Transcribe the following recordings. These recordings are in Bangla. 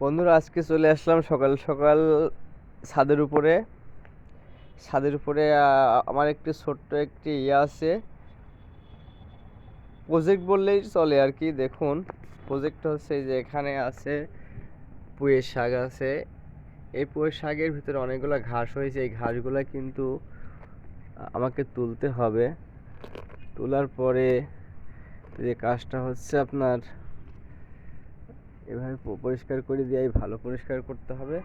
বন্ধুরা, আজকে চলে আসলাম সকাল সকাল ছাদের উপরে। আমার একটি ছোট্ট একটি আছে, প্রজেক্ট বললেই চলে আর কি। দেখুন, প্রজেক্ট হচ্ছে যে এখানে আছে পুঁইয়ের শাক আছে। এই পুঁইয়ের শাকের ভিতরে অনেকগুলো ঘাস হয়েছে। এই ঘাসগুলো কিন্তু আমাকে তুলতে হবে। তোলার পরে যে কাজটা হচ্ছে আপনার এভাবে পরিষ্কার করে দিয়ে ভালো পরিষ্কার করতে হবে।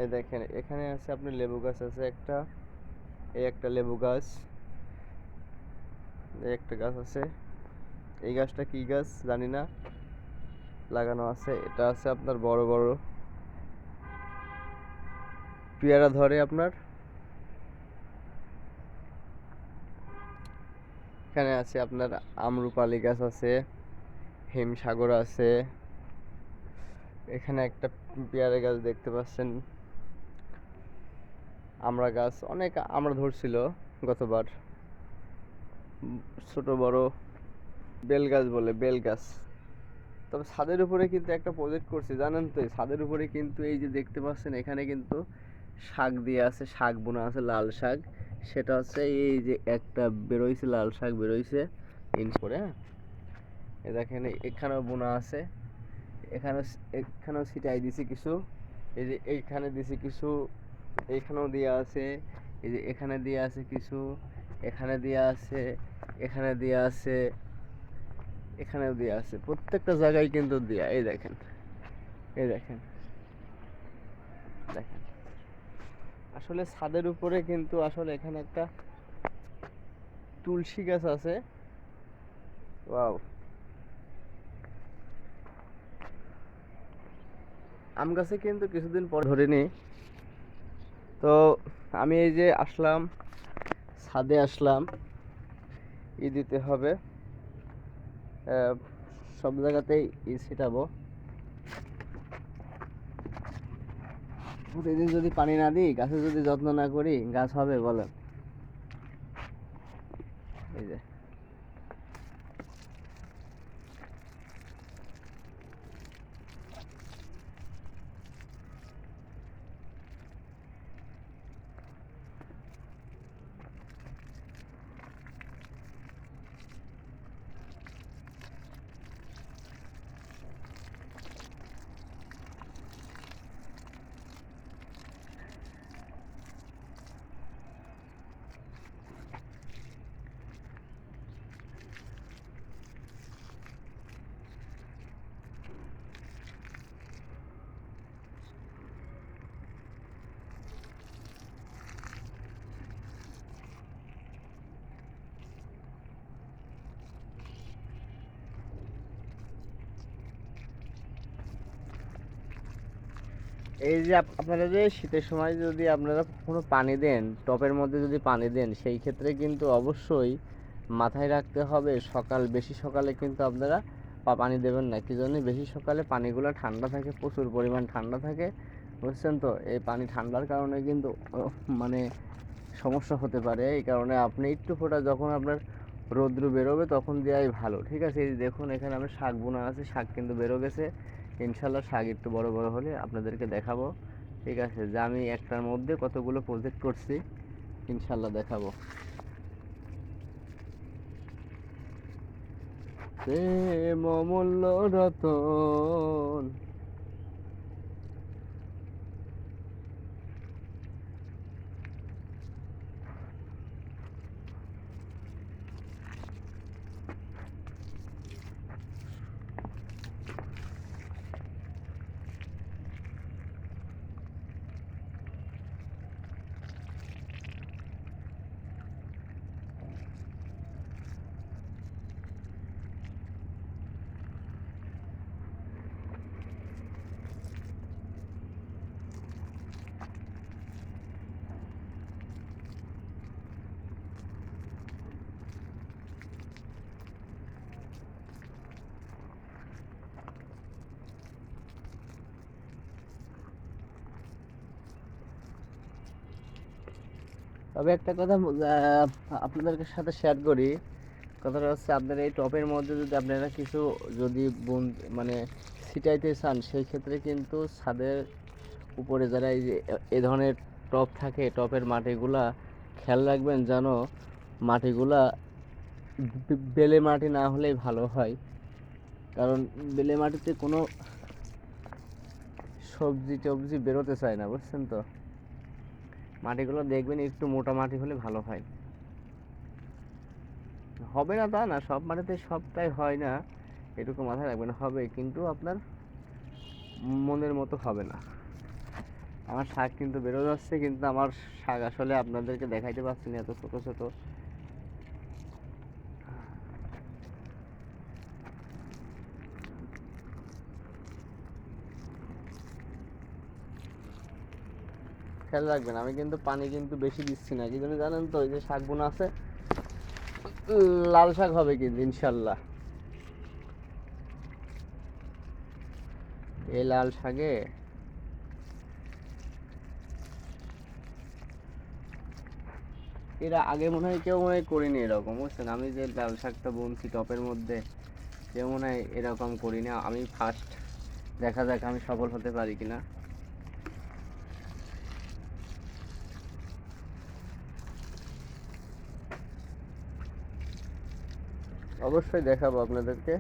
এই দেখেন, এখানে আছে আপনার লেবু গাছ আছে একটা, এই একটা লেবু গাছ, এই একটা গাছ আছে। এই গাছটা কি গাছ জানি না, লাগানো আছে। এটা আছে আপনার বড় বড় পেয়ারা ধরে আপনার। এখানে আছে আপনার আমরুপালি গাছ আছে, হিমসাগর আছে। এখানে একটা পেয়ারা গাছ দেখতে পাচ্ছেন, আমড়া গাছ, অনেক আমড়া ধরছিল গতবার। ছোট বড় বেল গাছ বলে, বেল গাছ। তবে ছাদের উপরে কিন্তু একটা প্রজেক্ট করছি, জানেন তো? ছাদের উপরে কিন্তু এই যে দেখতে পাচ্ছেন, এখানে কিন্তু শাক দিয়ে আছে, শাক বোনা আছে, লাল শাক। সেটা হচ্ছে এই যে একটা বেরোইছে, লাল শাক বেরোইছে ইঞ্চ করে। হ্যাঁ, এ দেখেন, এখানেও বোনা আছে, এখানে এখানেও ছিটাই দিছি কিছু, এই যে এইখানে দিছি কিছু, এইখানেও দেওয়া আছে, এই যে এখানে দেওয়া আছে কিছু, এখানে দেওয়া আছে, এখানে দেওয়া আছে, এখানেও দেওয়া আছে। প্রত্যেকটা জায়গায় কিন্তু দেওয়া। এই দেখেন, এই দেখেন, দেখেন। আসলে ছাদের উপরে কিন্তু আসলে এখানে একটা তুলসী গাছ আছে। ওয়াও! আম গাছে কিন্তু কিছুদিন পর ধরেনি। তো আমি এই যে আসলাম, ছাদে আসলাম, দিতে হবে। সব জায়গাতেই ছিটাবো। প্রতিদিন যদি পানি না দিই, গাছে যদি যত্ন না করি, গাছ হবে বলেন? এই যে এই যে আপনারা যে শীতের সময় যদি আপনারা কখনো পানি দেন, টবের মধ্যে যদি পানি দেন, সেই ক্ষেত্রে কিন্তু অবশ্যই মাথায় রাখতে হবে, বেশি সকালে কিন্তু আপনারা পানি দেবেন না। কি জন্য? বেশি সকালে পানিগুলো ঠান্ডা থাকে, প্রচুর পরিমাণ ঠান্ডা থাকে, বুঝছেন তো? এই পানি ঠান্ডার কারণে কিন্তু মানে সমস্যা হতে পারে। এই কারণে আপনি একটু ফোঁটা যখন আপনার রৌদ্র বেরোবে তখন দেওয়াই ভালো, ঠিক আছে? এই দেখুন, এখানে আমার শাক বোনা আছে, শাক কিন্তু বেরো গেছে। ইনশাল্লাহ শাক একটু বড় বড় হলে আপনাদেরকে দেখাবো, ঠিক আছে? যে আমি একটার মধ্যে কতগুলো প্রজেক্ট করছি, ইনশাল্লাহ দেখাবো। প্রেম অমূল্য রতন। তবে একটা কথা আপনাদের সাথে শেয়ার করি। কথাটা হচ্ছে, আপনার এই টপের মধ্যে যদি আপনারা কিছু যদি মানে ছিটাইতে চান সেই ক্ষেত্রে কিন্তু ছাদের উপরে যারা এই যে এ ধরনের টব থাকে, টবের মাটিগুলা খেয়াল রাখবেন যেন মাটিগুলা বেলে মাটি না হলেই ভালো হয়, কারণ বেলে মাটিতে কোনো সবজি টবজি বেরোতে চায় না, বুঝছেন তো। মাটিগুলো দেখবেন একটু মোটা মাটি হলে ভালো হয়। হবে না তা না, সব মাটিতে সবটাই হয় না, এটুকু মাথায় রাখবেন। হবে, কিন্তু আপনার মনের মতো হবে না। আমার শাক কিন্তু বেরো যাচ্ছে, কিন্তু আমার শাক আসলে আপনাদেরকে দেখাইতে পারছি না, এত ছোট ছোট। খেয়াল রাখবেন, আমি কিন্তু পানি কিন্তু বেশি দিচ্ছি না, কি জন্য জানেন তো, ওই যে শাক বোনা আছে, লাল শাক হবে কিন্তু ইনশাল্লাহ। এই লাল শাকে এরা আগে মনে হয় কেউ মনে হয় করিনি এরকম, বুঝছেন। আমি যে লাল শাকটা বুনছি টপের মধ্যে, কেউ মনে হয় এরকম করিনি, আমি ফার্স্ট। দেখা যাক আমি সফল হতে পারি কিনা। অবশ্যই দেখাবো আপনাদেরকে।